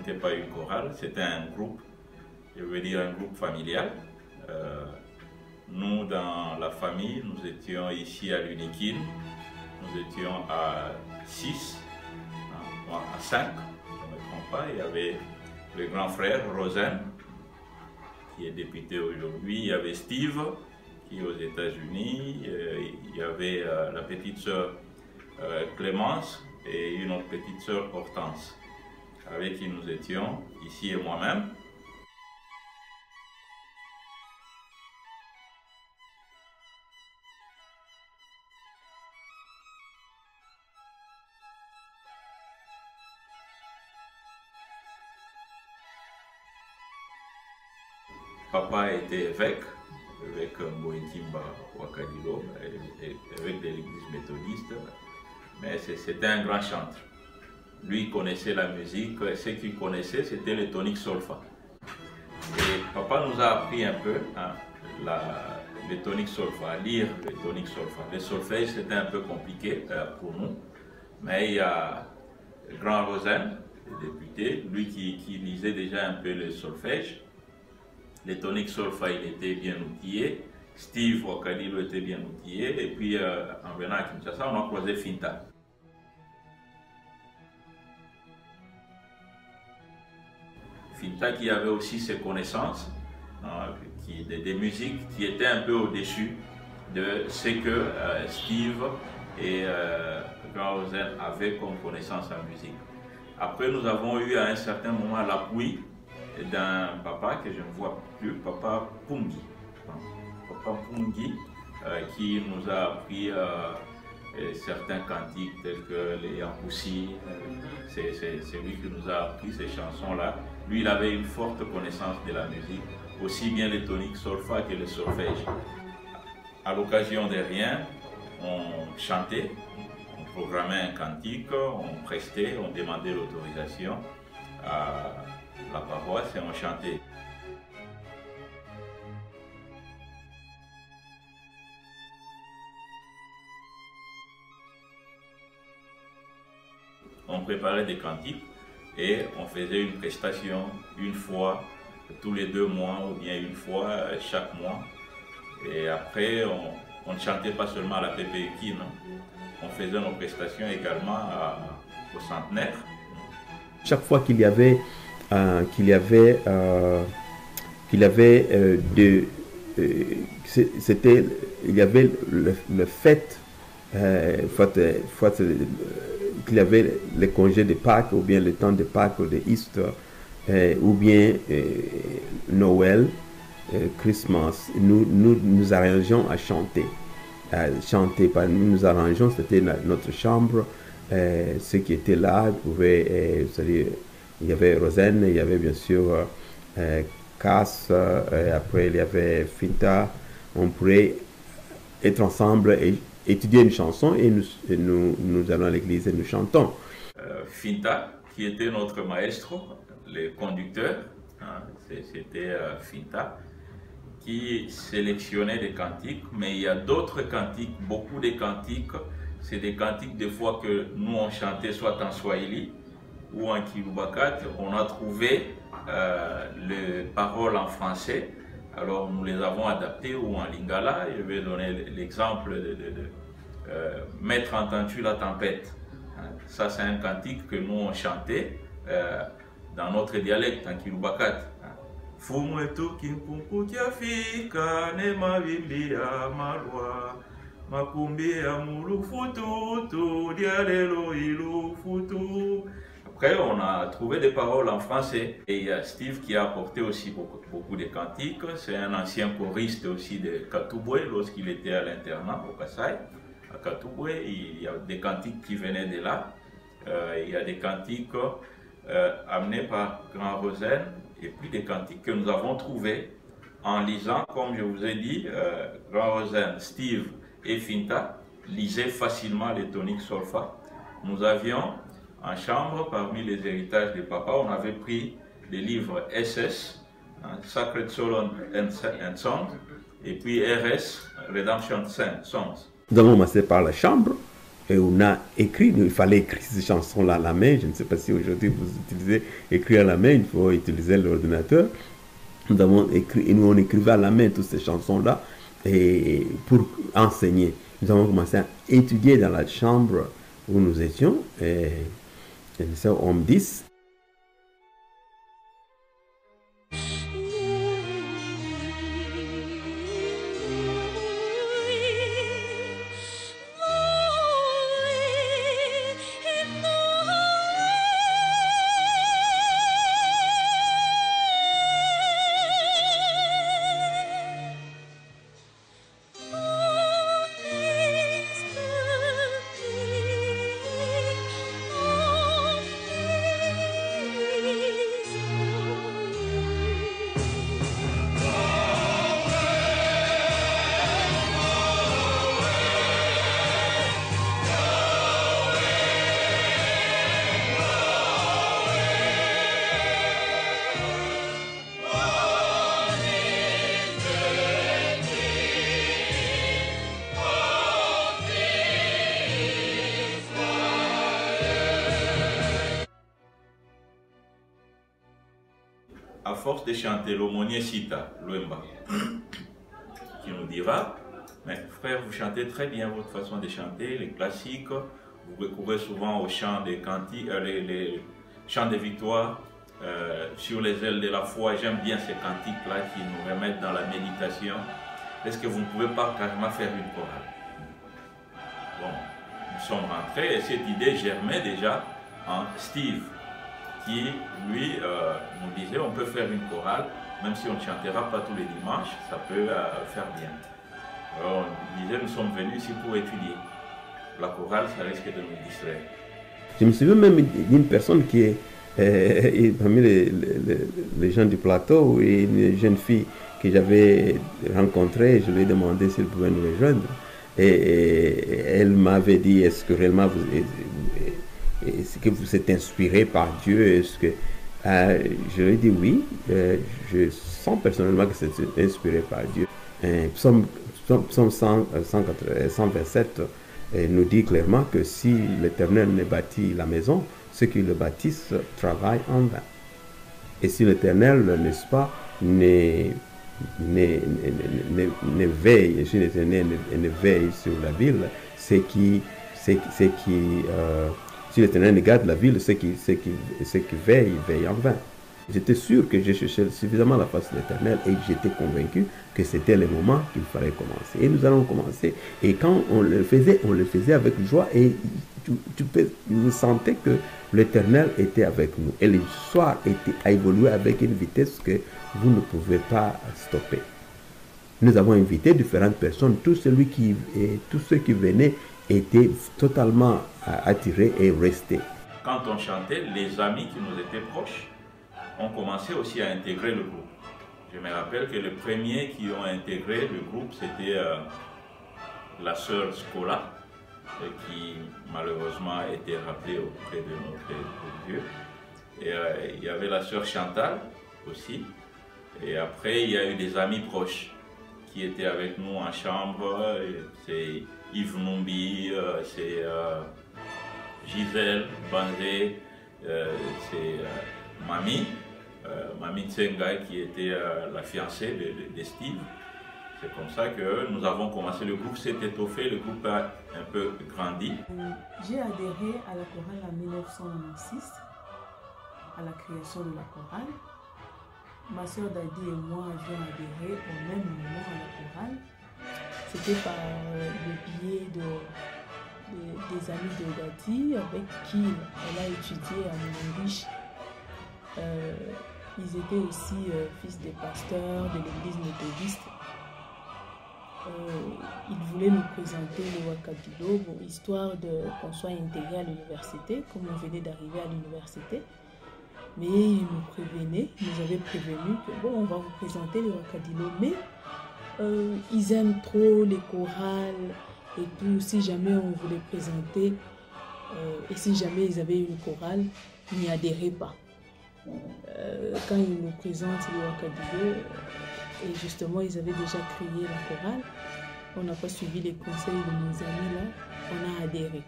n'était pas une chorale, c'était un groupe, je veux dire un groupe familial. Nous, dans la famille, nous étions ici à l'Unikin, nous étions à 6, moi à 5, je ne me trompe pas. Il y avait le grand frère, Rosen, qui est député aujourd'hui. Il y avait Steve, qui est aux États-Unis. Il y avait la petite sœur Clémence et une autre petite sœur Hortense, avec qui nous étions, ici et moi-même. Papa était évêque Mboekimba Wakadilo, évêque de l'église méthodiste, mais c'était un grand chanteur. Lui connaissait la musique, et ce qu'il connaissait c'était le tonique solfa. Et papa nous a appris un peu le tonique solfa, à lire le tonique solfa. Le solfège c'était un peu compliqué pour nous, mais il y a le grand Rosen, le député, lui qui lisait déjà un peu le solfège. Le tonique solfa, il était bien outillé. Steve Wakadilo était bien outillé. Et puis, en venant à Kinshasa, on a croisé Finta. Finta qui avait aussi ses connaissances des musiques qui étaient un peu au-dessus de ce que Steve et Grand Rosen avaient comme connaissance en musique. Après, nous avons eu à un certain moment l'appui d'un papa que je ne vois plus, papa Pungi. Papa Pungi qui nous a appris certains cantiques tels que les Yankoussi. C'est lui qui nous a appris ces chansons-là. Lui, il avait une forte connaissance de la musique, aussi bien les toniques solfa que le solfège. À l'occasion de rien, on chantait, on programmait un cantique, on prestait, on demandait l'autorisation à la paroisse et on chantait. On préparait des cantiques et on faisait une prestation une fois tous les 2 mois ou bien une fois chaque mois. Et après, on ne chantait pas seulement à la PPUK, on faisait nos prestations également au centenaire. Chaque fois qu'il y avait le fait qu'il y avait les congés de Pâques ou bien le temps de Pâques ou de Easter ou bien Noël, Christmas, nous arrangeons à chanter. Nous arrangeons, c'était notre chambre. Ceux qui étaient là pouvaient, il y avait Rosen, il y avait bien sûr Cass, après il y avait Finta. On pourrait être ensemble et étudier une chanson et nous allons à l'église et nous chantons. Finta, qui était notre maestro, le conducteur, c'était Finta, qui sélectionnait des cantiques, mais il y a d'autres cantiques, beaucoup de cantiques, c'est des cantiques des fois que nous on chantait soit en Swahili ou en Kilubakat, on a trouvé les paroles en français, alors nous les avons adaptées ou en Lingala. Je vais donner l'exemple de Maître, entends-tu la tempête? Ça c'est un cantique que nous on chantait dans notre dialecte en Kilubakat. Fumwetu kimpunku kiafika ne mavimbi ya malwa makumbi ya mulufutu dialelo ilufutu. Après, on a trouvé des paroles en français et il y a Steve qui a apporté aussi beaucoup de cantiques. C'est un ancien choriste aussi de Katouboué lorsqu'il était à l'internat au Kassai. À Katouboué, il y a des cantiques qui venaient de là. Il y a des cantiques amenés par Grand Rosen et puis des cantiques que nous avons trouvés en lisant, comme je vous ai dit, Grand Rosen, Steve et Finta lisaient facilement les toniques solfa. Nous avions en chambre, parmi les héritages de papa, on avait pris les livres SS, Sacred Soul and Songs, et puis RS, Redemption Songs. Nous avons commencé par la chambre Et on a écrit, il fallait écrire ces chansons-là à la main. Je ne sais pas si aujourd'hui vous utilisez écrire à la main, il faut utiliser l'ordinateur. Nous avons écrit, et nous on écrivait à la main toutes ces chansons-là et pour enseigner. Nous avons commencé à étudier dans la chambre où nous étions, et c'est homme 10. À force de chanter l'aumônier Sita, Luemba, qui nous dira, mais frère, vous chantez très bien votre façon de chanter, les classiques, vous recourez souvent aux chants des cantiques, les chants de victoire, sur les ailes de la foi. J'aime bien ces cantiques-là qui nous remettent dans la méditation. Est-ce que vous ne pouvez pas carrément faire une chorale? Bon, nous sommes rentrés et cette idée germait déjà en Steve, qui, lui, nous disait on peut faire une chorale, même si on ne chantera pas tous les dimanches, ça peut faire bien. Alors on disait nous sommes venus ici pour étudier. La chorale, ça risque de nous distraire. Je me souviens même d'une personne qui est parmi les gens du plateau, une jeune fille que j'avais rencontrée, je lui ai demandé s'elle pouvait nous rejoindre. Et elle m'avait dit, est-ce que réellement est-ce que vous êtes inspiré par Dieu? Est-ce que je lui ai dit oui, je sens personnellement que c'est inspiré par Dieu. Psaume 127 nous dit clairement que si l'Éternel ne bâtit la maison, ceux qui le bâtissent travaillent en vain. Et si l'Éternel, n'est-ce pas, ne veille, si l'Éternel ne veille sur la ville, si l'Éternel ne garde la ville, ceux qui veillent en vain. J'étais sûr que j'ai cherché suffisamment la face de l'Éternel et j'étais convaincu que c'était le moment qu'il fallait commencer. Et nous allons commencer. Et quand on le faisait avec joie et vous sentez que l'Éternel était avec nous. Et l'histoire a évolué avec une vitesse que vous ne pouvez pas stopper. Nous avons invité différentes personnes. Tous ceux qui venaient étaient totalement attirés et restés. Quand on chantait, les amis qui nous étaient proches ont commencé aussi à intégrer le groupe. Je me rappelle que les premiers qui ont intégré le groupe, c'était la sœur Scola, qui malheureusement a été rappelée auprès de notre Dieu. Et il y avait la sœur Chantal aussi. Et après, il y a eu des amis proches qui étaient avec nous en chambre. C'est Yves Numbi, c'est Gisèle Banzé, c'est Mami Tsenga qui était la fiancée de Steve. C'est comme ça que nous avons commencé. Le groupe s'est étoffé, le groupe a un peu grandi. J'ai adhéré à la chorale en 1996, à la création de la chorale. Ma soeur Dadi et moi avions adhéré au même moment à la chorale. C'était par le biais des amis de Dadi avec qui elle a étudié à Moulin-Biche. Ils étaient aussi fils des pasteurs de l'église méthodiste. Ils voulaient nous présenter le Wakadilo, histoire qu'on soit intégré à l'université, comme on venait d'arriver à l'université. Mais ils nous avaient prévenu que bon, on va vous présenter le Wakadilo, mais ils aiment trop les chorales et tout. Si jamais on voulait présenter, et si jamais ils avaient une chorale, ils n'y adhéraient pas. Quand ils nous présentent le Wakadilo, et justement ils avaient déjà créé la chorale, on n'a pas suivi les conseils de nos amis là, on a adhéré.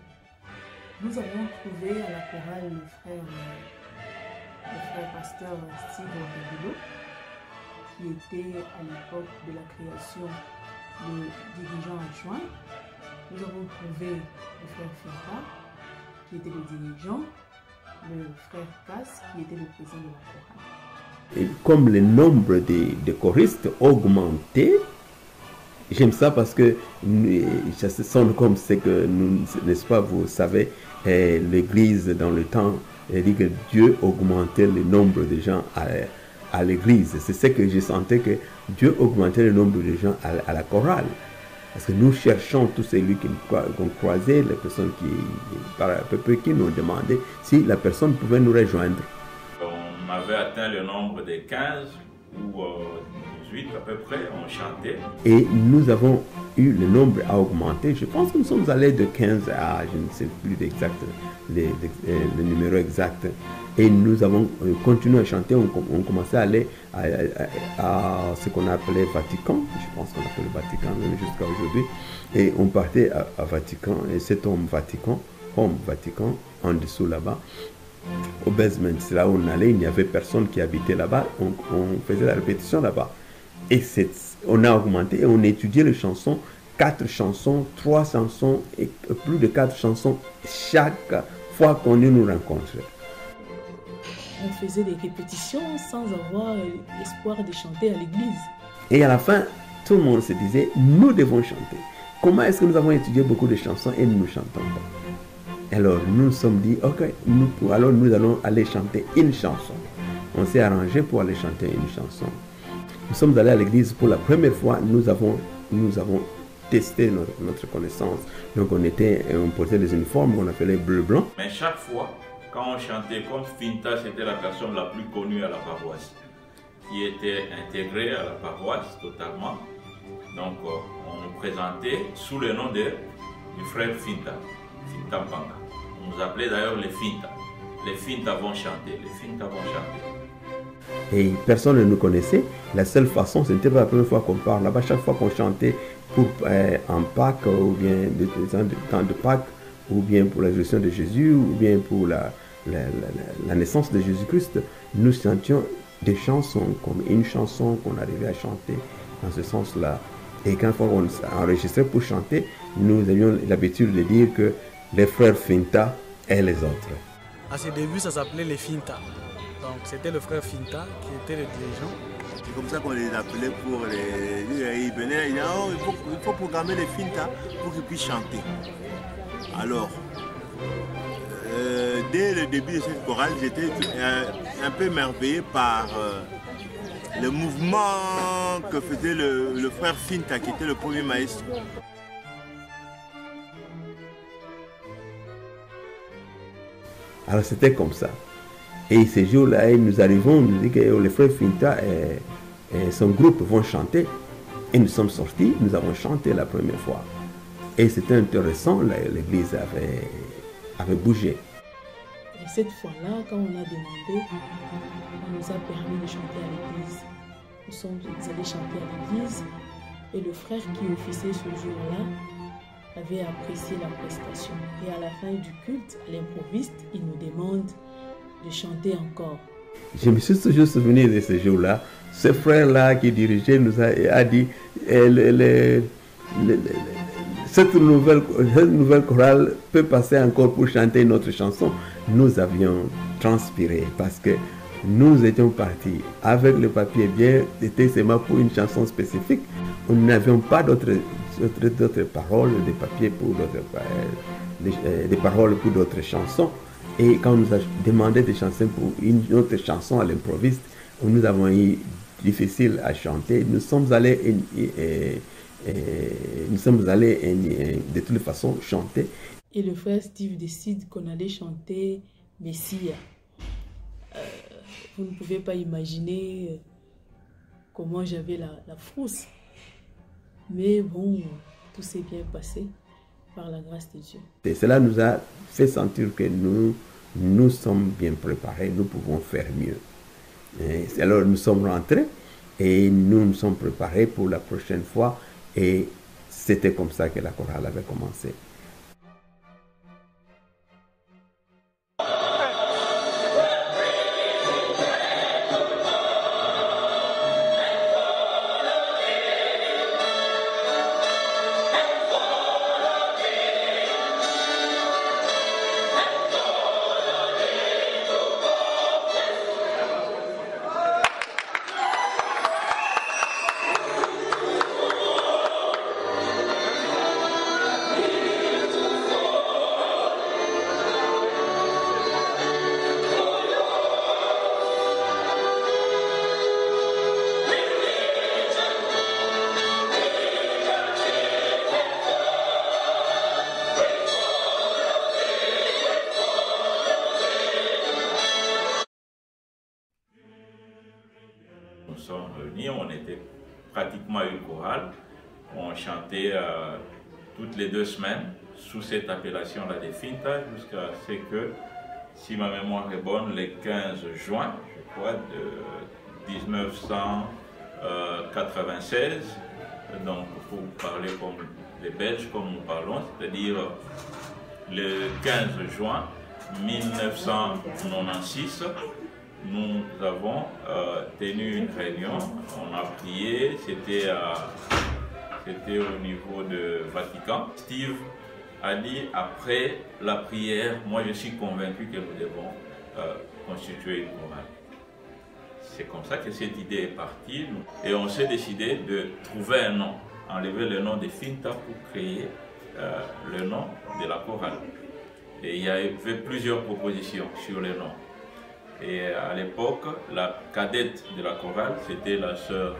Nous avons trouvé à la chorale le frère pasteur Steve Wakadulo, qui était à l'époque de la création le dirigeant adjoint. Nous avons trouvé le frère Finta, qui était le dirigeant, le frère Cass, qui était le président de la chorale. Et comme le nombre de choristes augmentait, j'aime ça parce que ça se sent comme c'est que, n'est-ce pas, vous savez, l'église dans le temps, elle dit que Dieu augmentait le nombre de gens à l'église. C'est ce que je sentais, que Dieu augmentait le nombre de gens à la chorale. Parce que nous cherchons tous celui qu'on croisait, les personnes qui nous demandaient si la personne pouvait nous rejoindre. On avait atteint le nombre de 15 ou 18 à peu près, on chantait. Et nous avons eu le nombre à augmenter. Je pense que nous sommes allés de 15 à, je ne sais plus exact, le numéro exact. Et nous avons continué à chanter, on commençait à aller à ce qu'on appelait Vatican, je pense qu'on appelait Vatican même jusqu'à aujourd'hui. Et on partait à Vatican, et cet homme Vatican, en dessous là-bas, au basement, c'est là où on allait, il n'y avait personne qui habitait là-bas, on faisait la répétition là-bas. Et on a augmenté et on étudiait les chansons, 4 chansons, 3 chansons et plus de 4 chansons chaque fois qu'on nous rencontrait. On faisait des répétitions sans avoir l'espoir de chanter à l'église. Et à la fin, tout le monde se disait, nous devons chanter. Comment est-ce que nous avons étudié beaucoup de chansons et nous ne chantons pas? Alors nous nous sommes dit, ok, nous allons aller chanter une chanson. On s'est arrangé pour aller chanter une chanson. Nous sommes allés à l'église pour la première fois, nous avons testé notre connaissance. Donc on portait des uniformes qu'on appelait bleu-blanc. Mais chaque fois, quand on chantait comme Finta, c'était la personne la plus connue à la paroisse, qui était intégrée à la paroisse totalement. Donc on nous présentait sous le nom du frère Finta, Finta Mpanga. On nous appelait d'ailleurs les Finta. Les Finta vont chanter, les Finta vont chanter. Et personne ne nous connaissait. La seule façon, ce n'était pas la première fois qu'on parle là-bas. Chaque fois qu'on chantait pour en Pâques, ou bien temps de Pâques, ou bien pour la résurrection de Jésus, ou bien pour la naissance de Jésus-Christ, nous chantions des chansons, comme une chanson qu'on arrivait à chanter dans ce sens-là. Et quand on s'enregistrait pour chanter, nous avions l'habitude de dire que les frères Finta et les autres. À ses débuts, ça s'appelait les Finta. Donc c'était le frère Finta qui était le dirigeant. C'est comme ça qu'on les appelait pour les... Ils venaient, ils disaient, oh, il faut programmer les Finta pour qu'ils puissent chanter. Alors, dès le début de cette chorale, j'étais un peu émerveillé par le mouvement que faisait le frère Finta, qui était le premier maestro. Alors c'était comme ça. Et ces jours-là, nous arrivons, nous dit que les frères Finta et son groupe vont chanter. Et nous sommes sortis, nous avons chanté la première fois. Et c'était intéressant, l'église avait bougé. Et cette fois-là, quand on a demandé, on nous a permis de chanter à l'église. Nous sommes allés chanter à l'église et le frère qui officiait ce jour-là avait apprécié la prestation. Et à la fin du culte, l'improviste, il nous demande de chanter encore. Je me suis toujours souvenu de ce jour-là. Ce frère-là qui dirigeait nous a dit cette nouvelle chorale peut passer encore pour chanter une autre chanson. Nous avions transpiré parce que nous étions partis avec le papier bien, c'était seulement pour une chanson spécifique. Nous n'avions pas d'autres paroles, des papiers pour des paroles pour d'autres chansons. Et quand on nous a demandé des chansons pour une autre chanson à l'improviste, nous avons eu difficile à chanter. Nous sommes allés de toutes les façons chanter. Et le frère Steve décide qu'on allait chanter Messia. Vous ne pouvez pas imaginer comment j'avais la frousse. Mais bon, tout s'est bien passé par la grâce de Dieu. Et cela nous a fait sentir que nous sommes bien préparés, nous pouvons faire mieux. Et alors nous sommes rentrés et nous nous sommes préparés pour la prochaine fois. Et c'était comme ça que la chorale avait commencé. nous sommes réunis. On était pratiquement une chorale. On chantait toutes les 2 semaines sous cette appellation-là des Finta, jusqu'à ce que, si ma mémoire est bonne, le 15 juin, je crois, de 1996, donc pour parler comme les Belges, comme nous parlons, c'est-à-dire le 15 juin 1996, nous avons tenu une réunion, on a prié, c'était au niveau de Vatican. Steve a dit, après la prière, moi je suis convaincu que nous devons constituer une chorale. C'est comme ça que cette idée est partie et on s'est décidé de trouver un nom, enlever le nom de Finta pour créer le nom de la chorale. Et il y avait plusieurs propositions sur le nom. Et à l'époque, la cadette de la chorale, c'était la sœur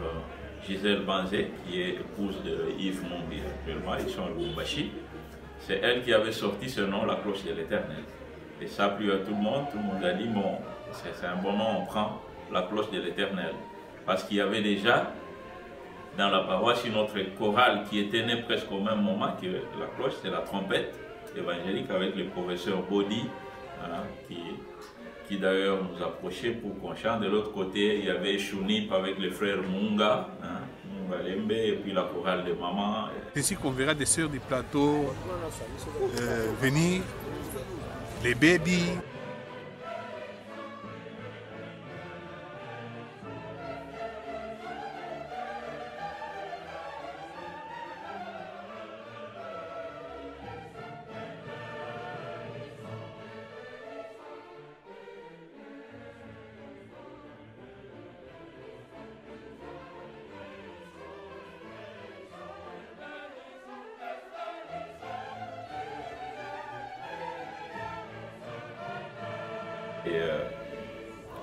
Gisèle Banzé, qui est épouse de Yves Mumbi actuellement, ils sont à Lubumbashi. C'est elle qui avait sorti ce nom, la cloche de l'Éternel. Et ça a plu à tout le monde a dit, bon, c'est un bon nom, on prend la cloche de l'Éternel. Parce qu'il y avait déjà dans la paroisse une autre chorale qui était née presque au même moment que la cloche, c'est la trompette évangélique avec le professeur Bodi, hein, qui d'ailleurs nous approchait pour qu'on chante. De l'autre côté, il y avait Chounip avec le frère Munga, hein, Munga Lembe, et puis la chorale de maman. C'est ici qu'on verra des sœurs du plateau venir, les babies. Et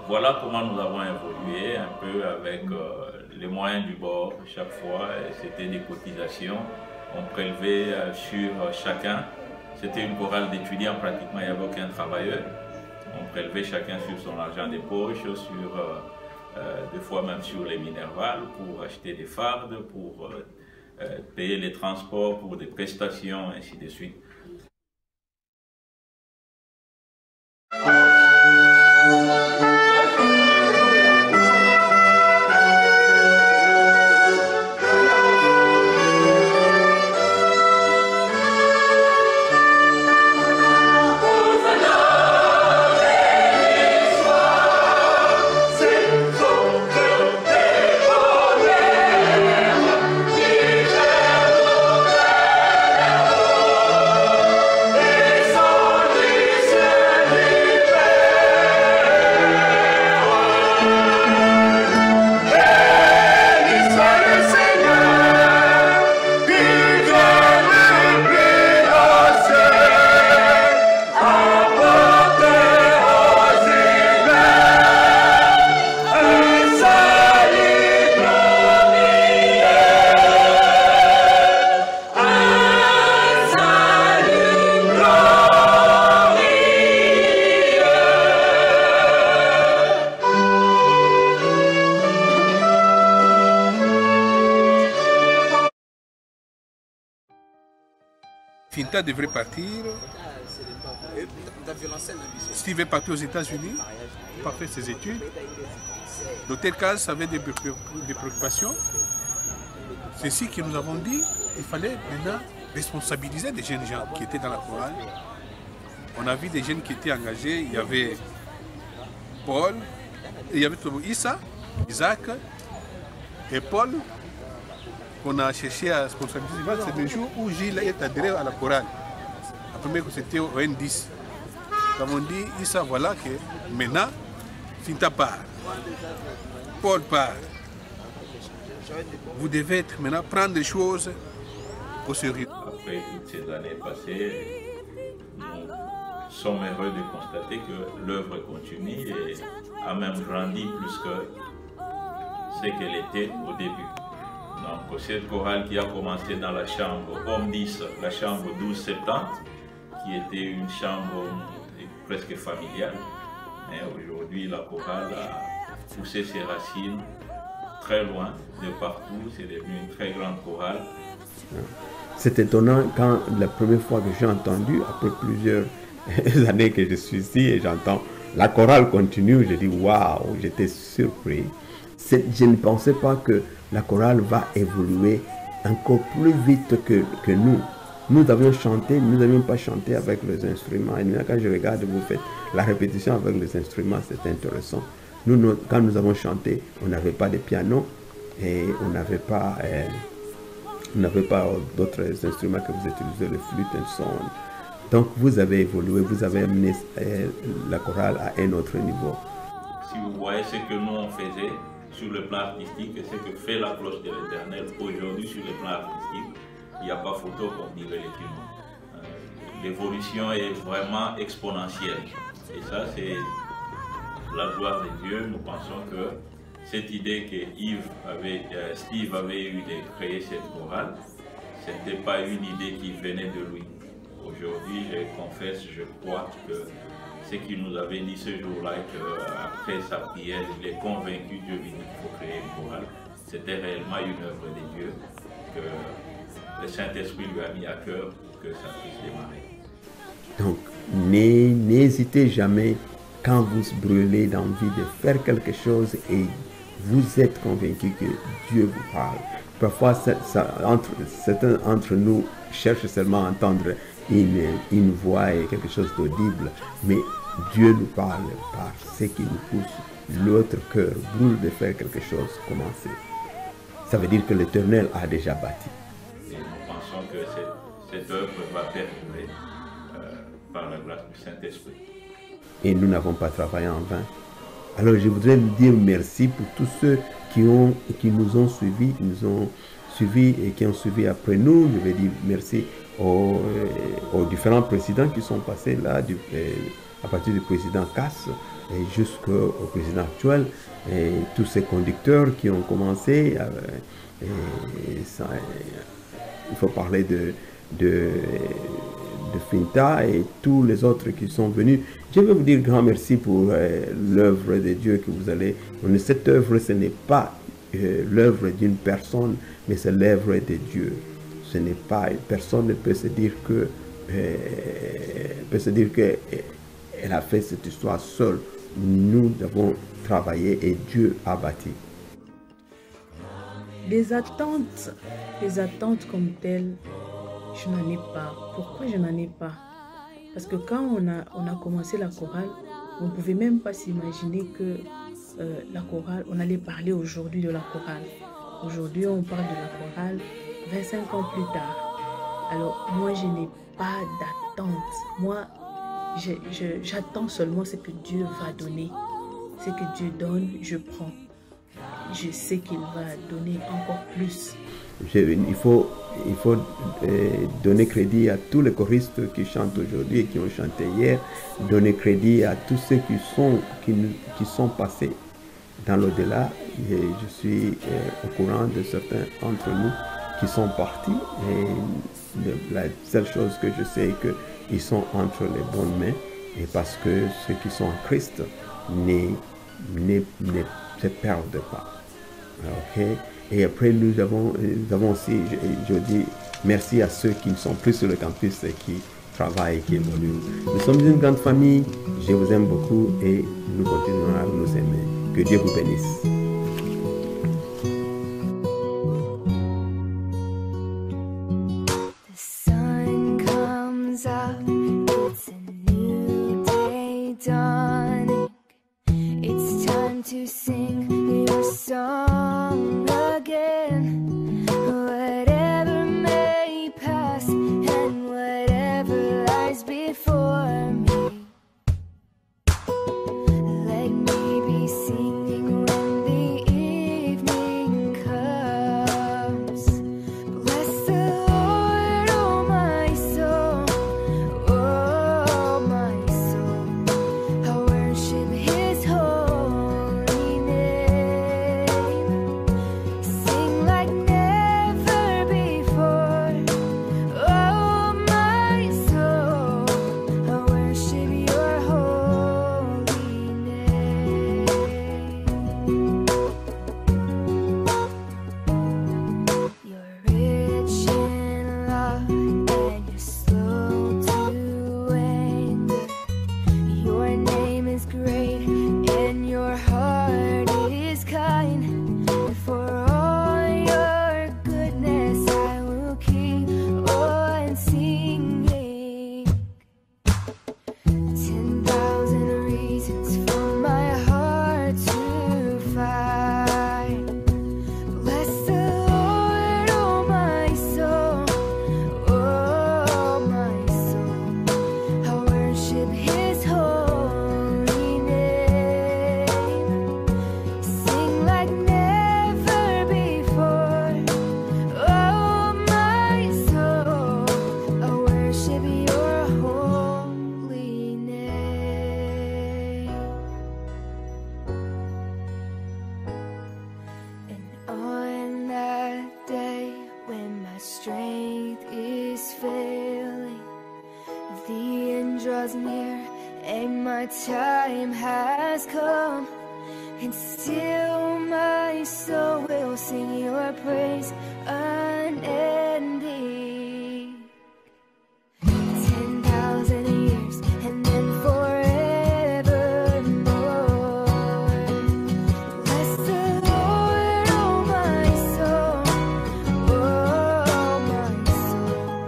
voilà comment nous avons évolué un peu avec les moyens du bord. Chaque fois, c'était des cotisations. On prélevait sur chacun. C'était une chorale d'étudiants pratiquement, il n'y avait aucun travailleur. On prélevait chacun sur son argent de poche, des fois même sur les Minerval pour acheter des fardes, pour payer les transports, pour des prestations, ainsi de suite. Finta devrait partir. Steve est parti aux États-Unis pour faire ses études. Dans tel cas, ça avait des préoccupations. C'est ici que nous avons dit qu'il fallait maintenant responsabiliser des jeunes gens qui étaient dans la chorale. On a vu des jeunes qui étaient engagés. Il y avait Paul, il y avait Issa, Isaac et Paul. On a cherché à responsabiliser. C'est le jour où Gilles est adhéré à la chorale. La première, c'était au N10. Nous avons dit, Issa, voilà que maintenant, Finta part. Paul part. Vous devez être maintenant prendre les choses au sérieux. Après toutes ces années passées, nous sommes heureux de constater que l'œuvre continue et a même grandi plus que ce qu'elle était au début. Donc cette chorale qui a commencé dans la chambre Homme 10, la chambre 1270, qui était une chambre presque familiale. Mais aujourd'hui, la chorale a poussé ses racines très loin, de partout. C'est devenu une très grande chorale. C'est étonnant quand la première fois que j'ai entendu, après plusieurs années que je suis ici et j'entends la chorale continue, je dis waouh, j'étais surpris. Je ne pensais pas que la chorale va évoluer encore plus vite que nous. Nous avions chanté, nous n'avions pas chanté avec les instruments. Et maintenant, quand je regarde, vous faites la répétition avec les instruments, c'est intéressant. Nous, quand nous avons chanté, on n'avait pas de piano et on n'avait pas d'autres instruments que vous utilisez, le flûte et le son. Donc vous avez évolué, vous avez amené la chorale à un autre niveau. Si vous voyez ce que nous on faisait sur le plan artistique et ce que fait la cloche de l'Éternel aujourd'hui sur le plan artistique, il n'y a pas photo comme dirait les films. L'évolution est vraiment exponentielle. Et ça, c'est la gloire de Dieu. Nous pensons que cette idée que Steve avait eue de créer cette chorale, ce n'était pas une idée qui venait de lui. Aujourd'hui, je confesse, je crois que ce qu'il nous avait dit ce jour-là, qu'après sa prière, il est convaincu, Dieu lui dit qu'il faut créer une chorale. C'était réellement une œuvre de Dieu que le Saint-Esprit lui a mis à cœur pour que ça puisse démarrer. Donc, n'hésitez jamais quand vous brûlez d'envie de faire quelque chose et vous êtes convaincu que Dieu vous parle. Parfois, certains d'entre nous cherchent seulement à entendre une voix et quelque chose d'audible, mais Dieu nous parle par ce qui nous pousse. L'autre cœur brûle de faire quelque chose, commencer. Ça veut dire que l'Éternel a déjà bâti. Et nous pensons que cette œuvre va perdurer par la grâce du Saint-Esprit. Et nous n'avons pas travaillé en vain. Alors je voudrais dire merci pour tous ceux qui nous ont suivis et qui ont suivi après nous. Je vais dire merci aux différents présidents qui sont passés là, à partir du président Cass jusqu'au président actuel, et tous ces conducteurs qui ont commencé. Il faut parler de Finta et tous les autres qui sont venus. Je veux vous dire grand merci pour l'œuvre de Dieu que vous allez. Cette œuvre, ce n'est pas l'œuvre d'une personne, mais c'est l'œuvre de Dieu. Ce n'est pas, personne ne peut se dire qu'elle a fait cette histoire seule. Nous avons travaillé et Dieu a bâti. Les attentes comme telles, je n'en ai pas. Pourquoi je n'en ai pas? Parce que quand on a commencé la chorale, on ne pouvait même pas s'imaginer que la chorale, on allait parler aujourd'hui de la chorale. Aujourd'hui, on parle de la chorale 25 ans plus tard. Alors, moi, je n'ai pas d'attente. Moi, j'attends seulement ce que Dieu va donner. Ce que Dieu donne, je prends. Je sais qu'il va donner encore plus. Il faut donner crédit à tous les choristes qui chantent aujourd'hui et qui ont chanté hier. Donner crédit à tous ceux qui sont passés dans l'au-delà. Je suis au courant de certains d'entre nous qui sont partis. Et la seule chose que je sais est qu'ils sont entre les bonnes mains. Et parce que ceux qui sont en Christ ne se perdent pas. Ok? Et après, nous avons aussi, je dis merci à ceux qui ne sont plus sur le campus et qui travaillent, qui évoluent. Nous sommes une grande famille, je vous aime beaucoup et nous continuerons à nous aimer. Que Dieu vous bénisse. time has come, and still my soul will sing your praise unending. 10,000 years and then forevermore. Bless the Lord, oh my soul, oh my soul.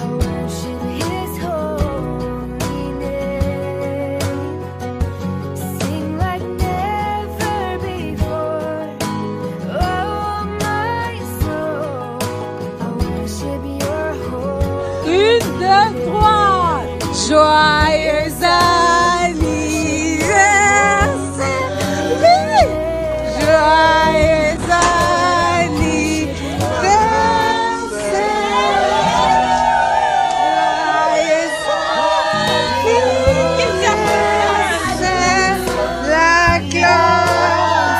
I worship His holy name. Sing like never before, oh my soul. I worship Your holy. Une, deux, trois. Joyeux anniversaire. Oui. Joyeux anniversaire. La gloire.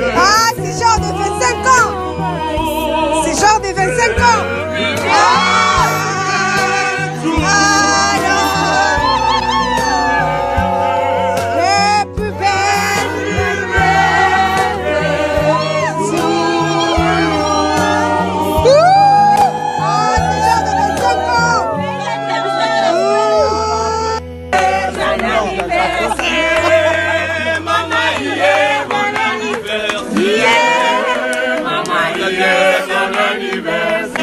Ah, c'est genre de 25 ans. C'est genre de 25 ans. Les plus belles ah, c'est genre de 25 ans. Joyeux anniversaire.